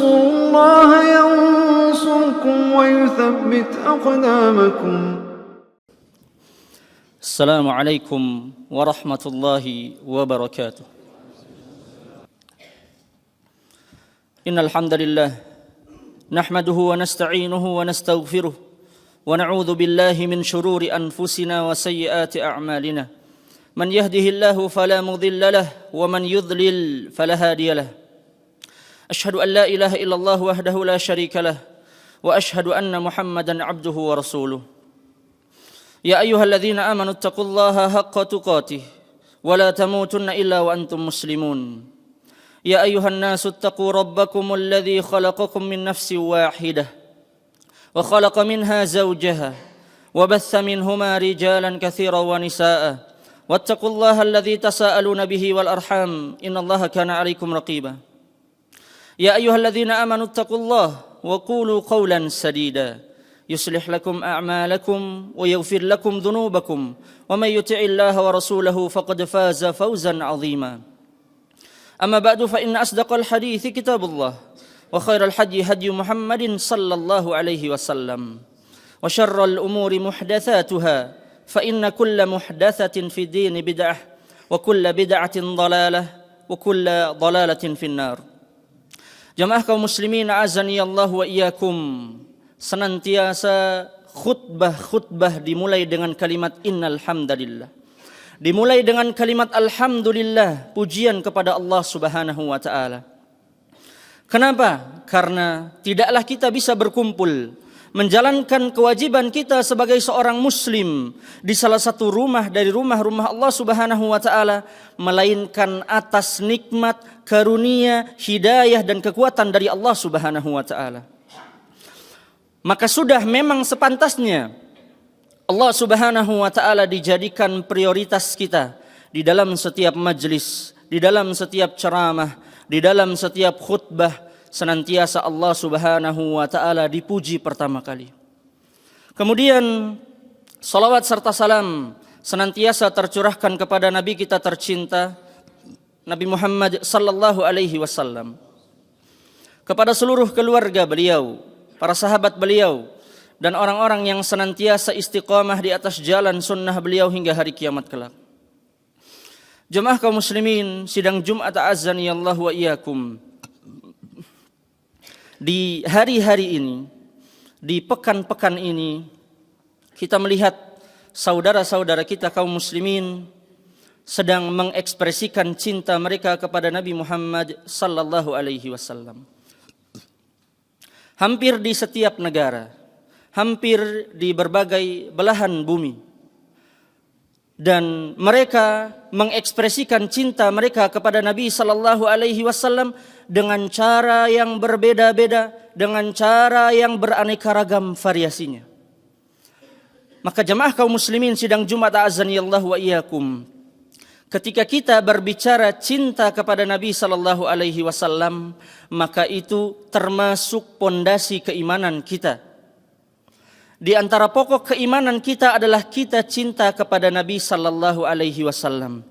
تنصروا الله ينصركم ويثبت أقدامكم. السلام عليكم ورحمة الله وبركاته. إن الحمد لله نحمده ونستعينه ونستغفره ونعوذ بالله من شرور أنفسنا وسيئات أعمالنا. من يهده الله فلا مضل له ومن يضلل فلا هادي له. أشهد أن لا إله إلا الله وحده لا شريك له وأشهد أن محمدا عبده ورسوله. يا أيها الذين آمنوا اتقوا الله حق تقاته ولا تموتن إلا وأنتم مسلمون. يا أيها الناس اتقوا ربكم الذي خلقكم من نفس واحدة وخلق منها زوجها وبث منهما رجالا كثيرا ونساء واتقوا الله الذي تساءلون به والأرحام إن الله كان عليكم رقيبا. يا أيها الذين آمنوا اتقوا الله وقولوا قولا سديدا يصلح لكم أعمالكم ويغفر لكم ذنوبكم ومن يطع الله ورسوله فقد فاز فوزا عظيما. أما بعد فإن أصدق الحديث كتاب الله وخير الحدي هدي محمد صلى الله عليه وسلم وشر الأمور محدثاتها فإن كل محدثة في الدين بدعة وكل بدعة ضلالة وكل ضلالة في النار. Jamaah kaum muslimin azani Allah wa iyyakum. Senantiasa khutbah dimulai dengan kalimat innal hamdalillah. Dimulai dengan kalimat alhamdulillah, pujian kepada Allah Subhanahu wa taala. Kenapa? Karena tidaklah kita bisa berkumpul menjalankan kewajiban kita sebagai seorang muslim di salah satu rumah dari rumah-rumah Allah Subhanahu wa taala melainkan atas nikmat, karunia, hidayah dan kekuatan dari Allah Subhanahu wa taala. Maka sudah memang sepantasnya Allah Subhanahu wa taala dijadikan prioritas kita di dalam setiap majlis, di dalam setiap ceramah, di dalam setiap khutbah, senantiasa Allah Subhanahu wa taala dipuji pertama kali. Kemudian salawat serta salam senantiasa tercurahkan kepada Nabi kita tercinta Nabi Muhammad sallallahu alaihi wasallam, kepada seluruh keluarga beliau, para sahabat beliau, dan orang-orang yang senantiasa istiqamah di atas jalan sunnah beliau hingga hari kiamat kelak. Jemaah kaum muslimin, sidang Jumat azani Allah wa iyyakum. Di hari-hari ini, di pekan-pekan ini, kita melihat saudara-saudara kita kaum muslimin sedang mengekspresikan cinta mereka kepada Nabi Muhammad sallallahu alaihi wasallam. Hampir di setiap negara, hampir di berbagai belahan bumi, dan mereka mengekspresikan cinta mereka kepada Nabi sallallahu alaihi wasallam dengan cara yang berbeda-beda, dengan cara yang beraneka ragam variasinya. Maka jemaah kaum muslimin sidang Jumat azanillahu wa iyyakum, ketika kita berbicara cinta kepada Nabi sallallahu alaihi wasallam, maka itu termasuk pondasi keimanan kita. Di antara pokok keimanan kita adalah kita cinta kepada Nabi sallallahu alaihi wasallam.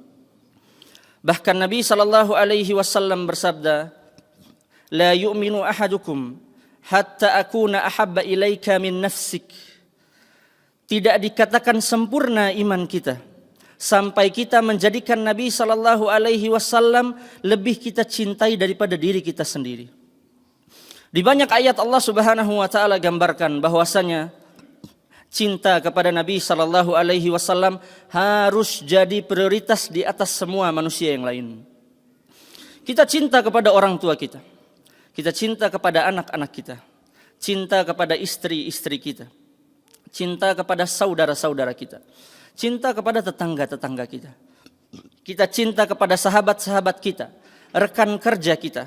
Bahkan Nabi sallallahu alaihi wasallam bersabda, "La yu'minu ahadukum hatta akuna ahabba ilaika min nafsik." Tidak dikatakan sempurna iman kita sampai kita menjadikan Nabi sallallahu alaihi wasallam lebih kita cintai daripada diri kita sendiri. Di banyak ayat Allah Subhanahu wa taala gambarkan bahwasanya cinta kepada Nabi sallallahu alaihi wasallam harus jadi prioritas di atas semua manusia yang lain. Kita cinta kepada orang tua kita. Kita cinta kepada anak-anak kita. Cinta kepada istri-istri kita. Cinta kepada saudara-saudara kita. Cinta kepada tetangga-tetangga kita. Kita cinta kepada sahabat-sahabat kita, rekan kerja kita.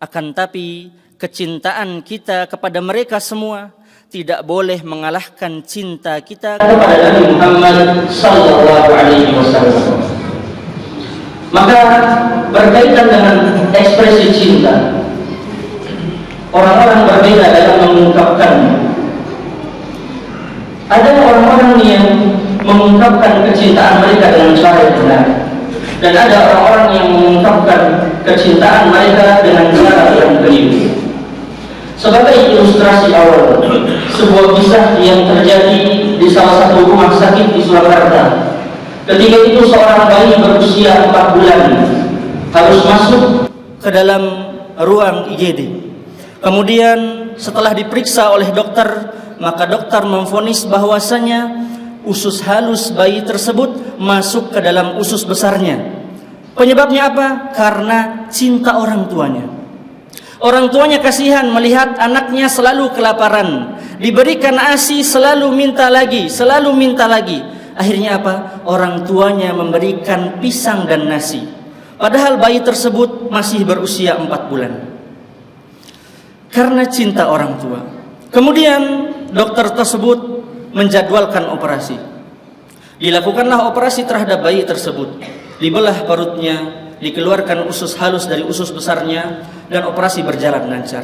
Akan tapi kecintaan kita kepada mereka semua tidak boleh mengalahkan cinta kita kepada Nabi Muhammad sallallahu alaihi wasallam. Maka berkaitan dengan ekspresi cinta, orang-orang berbeda dalam mengungkapkannya. Ada orang-orang yang mengungkapkan kecintaan mereka dengan cara yang benar, dan ada orang-orang yang mengungkapkan kecintaan mereka dengan cara yang keliru. informasi awal, sebuah kisah yang terjadi di salah satu rumah sakit di Surakarta. Ketika itu seorang bayi berusia 4 bulan harus masuk ke dalam ruang IGD. Kemudian setelah diperiksa oleh dokter, maka dokter memvonis bahwasanya usus halus bayi tersebut masuk ke dalam usus besarnya. Penyebabnya apa? Karena cinta orang tuanya. Orang tuanya kasihan melihat anaknya selalu kelaparan, diberikan ASI selalu minta lagi, selalu minta lagi. Akhirnya apa? Orang tuanya memberikan pisang dan nasi. Padahal bayi tersebut masih berusia 4 bulan. Karena cinta orang tua. Kemudian dokter tersebut menjadwalkan operasi. Dilakukanlah operasi terhadap bayi tersebut. Dibelah perutnya, dikeluarkan usus halus dari usus besarnya, dan operasi berjalan lancar.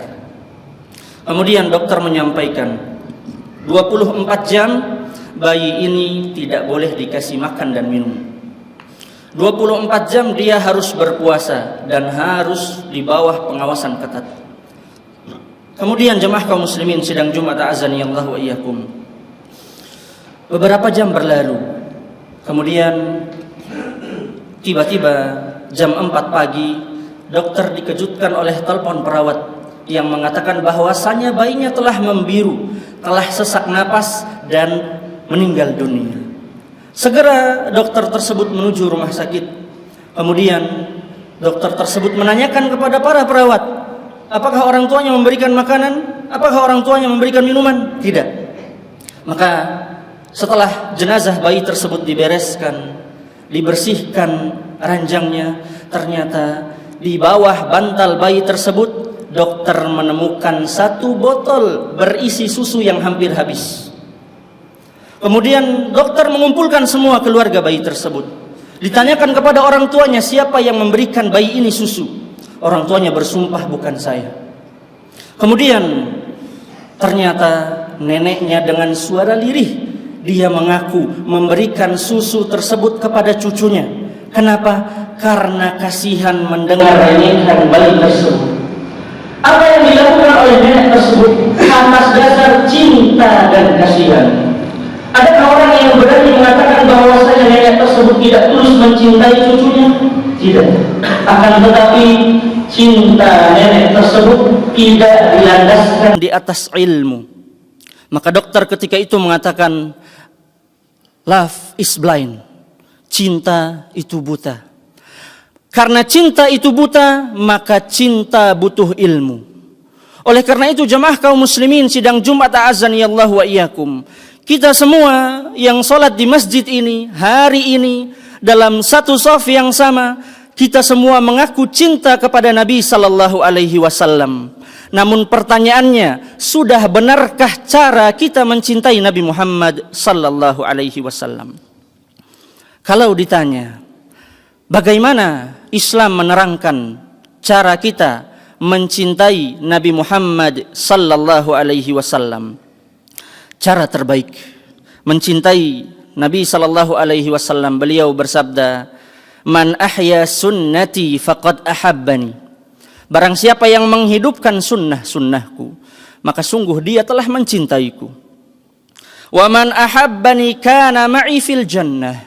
Kemudian dokter menyampaikan 24 jam bayi ini tidak boleh dikasih makan dan minum. 24 jam dia harus berpuasa dan harus di bawah pengawasan ketat. Kemudian jemaah kaum muslimin sidang Jumat azanillahu wa iyyakum. Beberapa jam berlalu. Kemudian tiba-tiba jam 4 pagi dokter dikejutkan oleh telepon perawat yang mengatakan bahwasanya bayinya telah membiru, telah sesak napas dan meninggal dunia. Segera dokter tersebut menuju rumah sakit. Kemudian dokter tersebut menanyakan kepada para perawat, apakah orang tuanya memberikan makanan? Apakah orang tuanya memberikan minuman? Tidak. Maka setelah jenazah bayi tersebut dibereskan, dibersihkan ranjangnya, ternyata di bawah bantal bayi tersebut dokter menemukan 1 botol berisi susu yang hampir habis. Kemudian dokter mengumpulkan semua keluarga bayi tersebut. Ditanyakan kepada orang tuanya, siapa yang memberikan bayi ini susu? Orang tuanya bersumpah, bukan saya. Kemudian ternyata neneknya dengan suara lirih dia mengaku memberikan susu tersebut kepada cucunya. Kenapa? Karena kasihan mendengar rengehan bayi tersebut. Apa yang dilakukan oleh nenek tersebut atas dasar cinta dan kasihan. Adakah orang yang berani mengatakan bahwasanya nenek tersebut tidak tulus mencintai cucunya? Tidak. Akan tetapi cinta nenek tersebut tidak dilandaskan di atas ilmu. Maka dokter ketika itu mengatakan, love is blind. Cinta itu buta. Karena cinta itu buta, maka cinta butuh ilmu. Oleh karena itu jemaah kaum muslimin sidang Jumat azanillahu wa iyyakum, kita semua yang sholat di masjid ini hari ini dalam satu shaf yang sama, kita semua mengaku cinta kepada Nabi sallallahu alaihi wasallam. Namun pertanyaannya, sudah benarkah cara kita mencintai Nabi Muhammad sallallahu alaihi wasallam? Kalau ditanya, bagaimana Islam menerangkan cara kita mencintai Nabi Muhammad sallallahu alaihi wasallam? Cara terbaik mencintai Nabi sallallahu alaihi wasallam, beliau bersabda, "Man ahya sunnati faqad ahabbani." Barang siapa yang menghidupkan sunnah-sunnahku, maka sungguh dia telah mencintaiku. Wa man ahabbani kana ma'i fil jannah.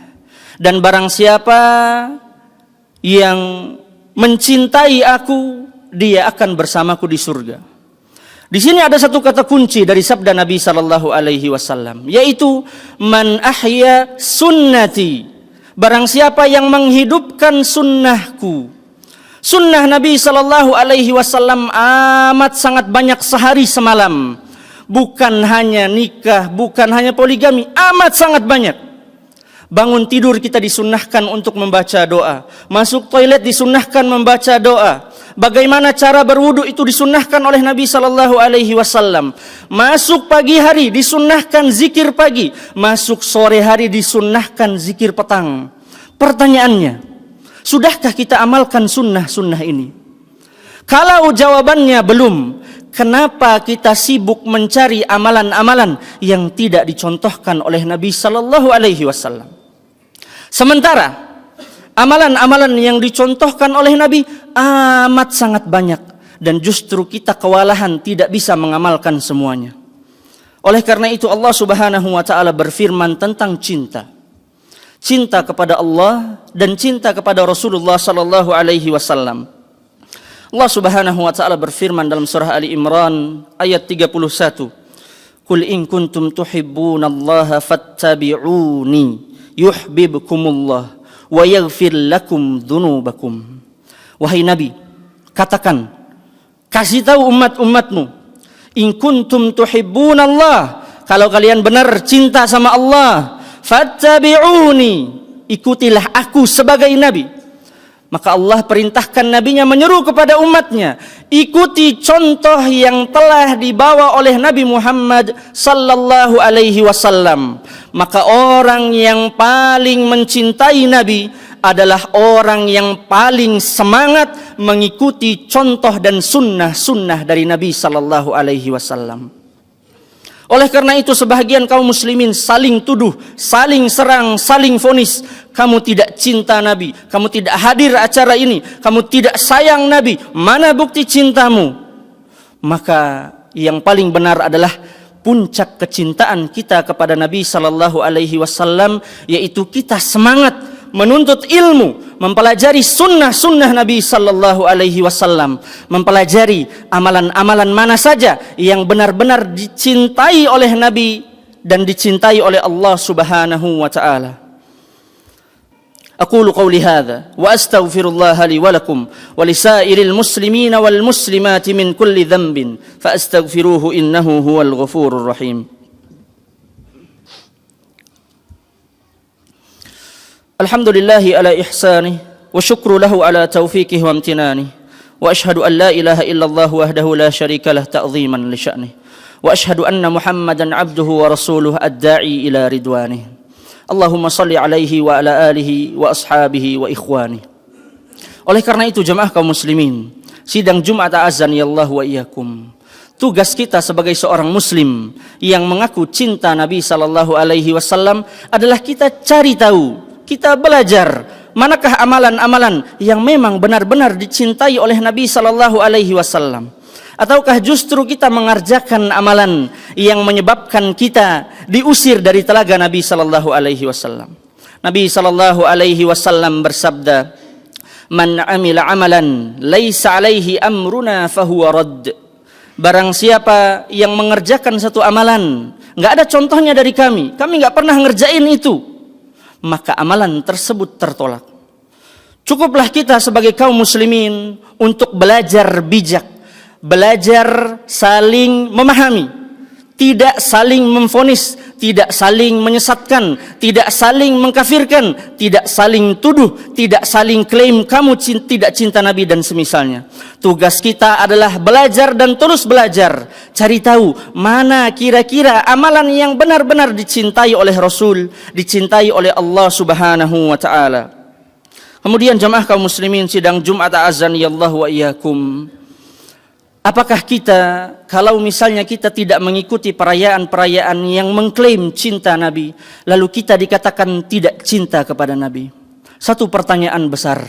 Dan barang siapa yang mencintai aku, dia akan bersamaku di surga. Di sini ada satu kata kunci dari sabda Nabi sallallahu alaihi wasallam, yaitu man ahya sunnati. Barang siapa yang menghidupkan sunnahku. Sunnah Nabi sallallahu alaihi wasallam amat sangat banyak sehari semalam. Bukan hanya nikah, bukan hanya poligami, amat sangat banyak. Bangun tidur kita disunnahkan untuk membaca doa. Masuk toilet disunnahkan membaca doa. Bagaimana cara berwudu itu disunnahkan oleh Nabi sallallahu alaihi wasallam. Masuk pagi hari disunnahkan zikir pagi, masuk sore hari disunnahkan zikir petang. Pertanyaannya, sudahkah kita amalkan sunnah-sunnah ini? Kalau jawabannya belum, kenapa kita sibuk mencari amalan-amalan yang tidak dicontohkan oleh Nabi sallallahu alaihi wasallam? Sementara amalan-amalan yang dicontohkan oleh Nabi amat sangat banyak. dan justru kita kewalahan tidak bisa mengamalkan semuanya. Oleh karena itu Allah Subhanahu wa taala berfirman tentang cinta. Cinta kepada Allah dan cinta kepada Rasulullah sallallahu alaihi wasallam. Allah Subhanahu wa taala berfirman dalam surah Ali Imran ayat 31. Qul in kuntum tuhibbunallaha fattabi'uni yuhibbukumullah wa yaghfir lakum dzunubakum. Wahai Nabi, katakan, kasih tahu umat-umatmu, in kuntum tuhibbunallah, kalau kalian benar cinta sama Allah, fattabi'uni, ikutilah aku sebagai nabi. Maka Allah perintahkan nabinya menyeru kepada umatnya, ikuti contoh yang telah dibawa oleh Nabi Muhammad sallallahu alaihi wasallam. Maka orang yang paling mencintai Nabi adalah orang yang paling semangat mengikuti contoh dan sunnah-sunnah dari Nabi sallallahu alaihi wasallam. Oleh karena itu sebahagian kaum muslimin saling tuduh, saling serang, saling vonis. Kamu tidak cinta Nabi, kamu tidak hadir acara ini, kamu tidak sayang Nabi. Mana bukti cintamu? Maka yang paling benar adalah puncak kecintaan kita kepada Nabi sallallahu alaihi wasallam, yaitu kita semangat menuntut ilmu, mempelajari sunnah-sunnah Nabi sallallahu alaihi wasallam, mempelajari amalan-amalan mana saja yang benar-benar dicintai oleh Nabi dan dicintai oleh Allah Subhanahu wa taala. Aqulu qawli hadza wa astaghfirullah li wa lakum wa lisairil muslimina wal muslimati min kulli dhanbin fa astaghfiruhu innahu huwal ghafurur rahim. Alhamdulillahi ala ihsanih wa syukru lahu ala taufiqih wa amtinanih wa ashhadu an la ilaha illallah wahdahu la syarika lah ta'ziman li sya'nih wa ashhadu anna Muhammadan abduhu wa rasuluhu ad-da'i ila ridwanih. Allahumma salli alaihi wa ala alihi wa ashabihi wa ikhwanih. Oleh karena itu jemaah kaum muslimin, sidang Jumat azani Allah wa iyyakum. Tugas kita sebagai seorang muslim yang mengaku cinta Nabi sallallahu alaihi wasallam adalah kita cari tahu, kita belajar manakah amalan-amalan yang memang benar-benar dicintai oleh Nabi sallallahu alaihi wasallam, ataukah justru kita mengerjakan amalan yang menyebabkan kita diusir dari telaga Nabi sallallahu alaihi wasallam. Nabi sallallahu alaihi wasallam bersabda, "Man 'amila 'amalan laisa 'alaihi amruna fahuwa radd." Barang siapa yang mengerjakan satu amalan, enggak ada contohnya dari kami enggak pernah ngerjain itu, maka amalan tersebut tertolak. Cukuplah kita sebagai kaum muslimin untuk belajar bijak, belajar saling memahami, tidak saling memvonis, tidak saling menyesatkan, tidak saling mengkafirkan, tidak saling tuduh, tidak saling klaim kamu tidak cinta Nabi dan semisalnya. Tugas kita adalah belajar dan terus belajar, cari tahu mana kira-kira amalan yang benar-benar dicintai oleh Rasul, dicintai oleh Allah Subhanahu wa taala. Kemudian jemaah kaum muslimin sidang Jumat azanillahu wa iyyakum. Apakah kita kalau misalnya kita tidak mengikuti perayaan-perayaan yang mengklaim cinta Nabi, lalu kita dikatakan tidak cinta kepada Nabi? Satu pertanyaan besar.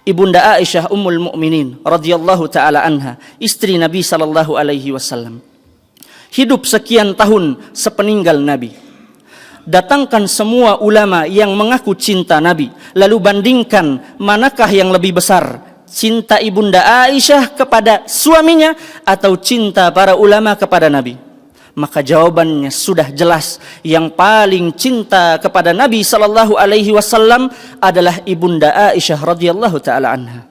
Ibunda Aisyah Ummul Mukminin radhiyallahu taala anha, istri Nabi sallallahu alaihi wasallam, hidup sekian tahun sepeninggal Nabi. Datangkan semua ulama yang mengaku cinta Nabi, lalu bandingkan manakah yang lebih besar, cinta Ibunda Aisyah kepada suaminya atau cinta para ulama kepada Nabi? Maka jawabannya sudah jelas, yang paling cinta kepada Nabi sallallahu alaihi wasallam adalah Ibunda Aisyah radhiyallahu taala anha.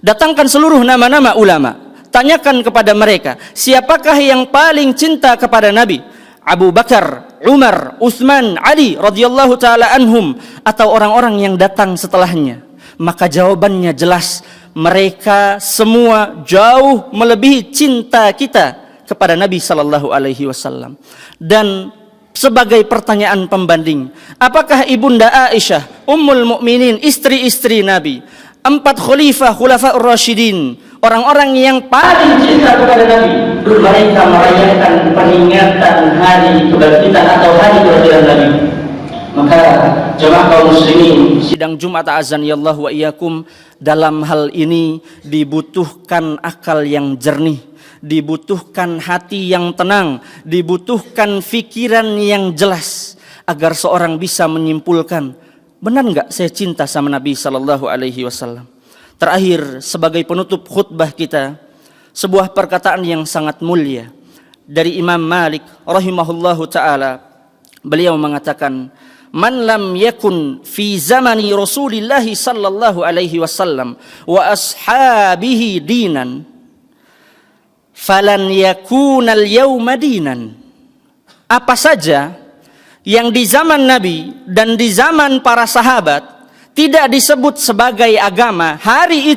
Datangkan seluruh nama-nama ulama, tanyakan kepada mereka, siapakah yang paling cinta kepada Nabi? Abu Bakar, Umar, Utsman, Ali radhiyallahu taala anhum, atau orang-orang yang datang setelahnya? Maka jawabannya jelas, mereka semua jauh melebihi cinta kita kepada Nabi sallallahu alaihi wasallam. Dan sebagai pertanyaan pembanding, apakah Ibunda Aisyah Ummul Mukminin, istri-istri Nabi, 4 khulafaur rasyidin, orang-orang yang paling cinta kepada Nabi, mereka merayakan peringatan hari kebangkitan atau hari kelahiran Nabi? Maka jemaah kaum muslimin sidang Jumat azan ya Allah wa iyyakum, dalam hal ini dibutuhkan akal yang jernih, dibutuhkan hati yang tenang, dibutuhkan pikiran yang jelas agar seorang bisa menyimpulkan benar nggak saya cinta sama Nabi Sallallahu Alaihi Wasallam. Terakhir sebagai penutup khutbah kita, sebuah perkataan yang sangat mulia dari Imam Malik rahimahullahu taala. Beliau mengatakan, man lam yakun fi zamani Rasulillah sallallahu alaihi wasallam wa ashabihi dinan falan yakunal yawma dinan. Apa saja yang di zaman Nabi dan di zaman para sahabat tidak disebut sebagai agama, hari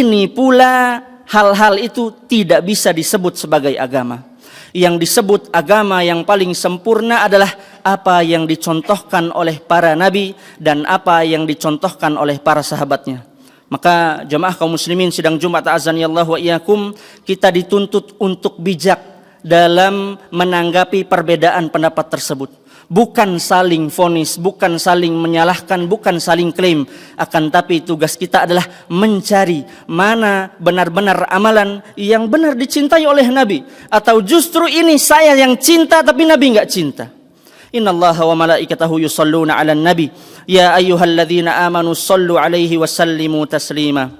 ini pula hal-hal itu tidak bisa disebut sebagai agama. Yang disebut agama yang paling sempurna adalah apa yang dicontohkan oleh para nabi dan apa yang dicontohkan oleh para sahabatnya. Maka jemaah kaum muslimin sidang Jumat azanillahu wa iyyakum, kita dituntut untuk bijak dalam menanggapi perbedaan pendapat tersebut. Bukan saling vonis, bukan saling menyalahkan, bukan saling klaim. Akan tapi tugas kita adalah mencari mana benar-benar amalan yang benar dicintai oleh Nabi. Atau justru ini saya yang cinta tapi Nabi enggak cinta. Innallaha wa malaikatahu yusalluna 'alan nabi ya ayyuhalladzina amanu shallu 'alaihi wa sallimu taslima.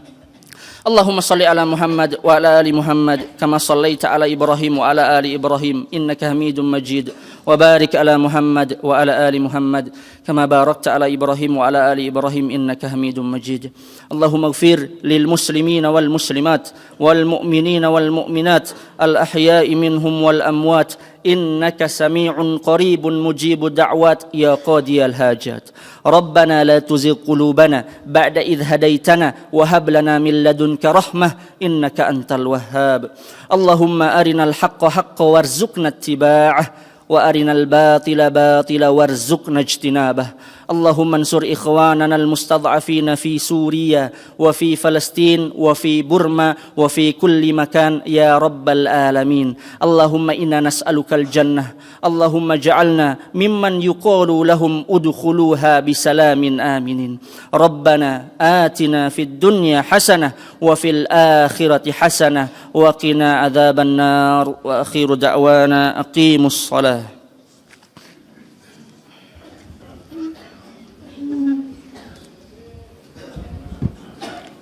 Allahumma salli ala Muhammad wa ala ali Muhammad kama sallaita ala Ibrahim wa ala ali Ibrahim innaka Hamidum Majid. وبارك على محمد وعلى آل محمد كما باركت على إبراهيم وعلى آل إبراهيم إنك حميد مجيد. اللهم اغفر للمسلمين والمسلمات والمؤمنين والمؤمنات الأحياء منهم والأموات إنك سميع قريب مجيب الدعوات يا قاضي الحاجات. ربنا لا تزغ قلوبنا بعد إذ هديتنا وهب لنا من لدنك رحمة إنك أنت الوهاب. اللهم أرنا الحق حقا وارزقنا اتباعه وأرنا الباطل باطلا وارزقنا اجتنابه. اللهم انصر إخواننا المستضعفين في سوريا وفي فلسطين وفي بورما وفي كل مكان يا رب العالمين. اللهم إنا نسألك الجنة. اللهم اجعلنا ممن يقال لهم ادخلوها بسلام آمنين. ربنا آتنا في الدنيا حسنة وفي الآخرة حسنة وقنا عذاب النار. وآخر دعوانا أقيموا الصلاة.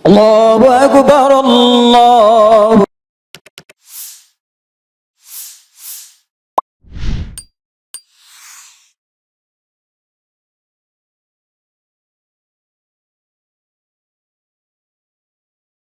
الله أكبر الله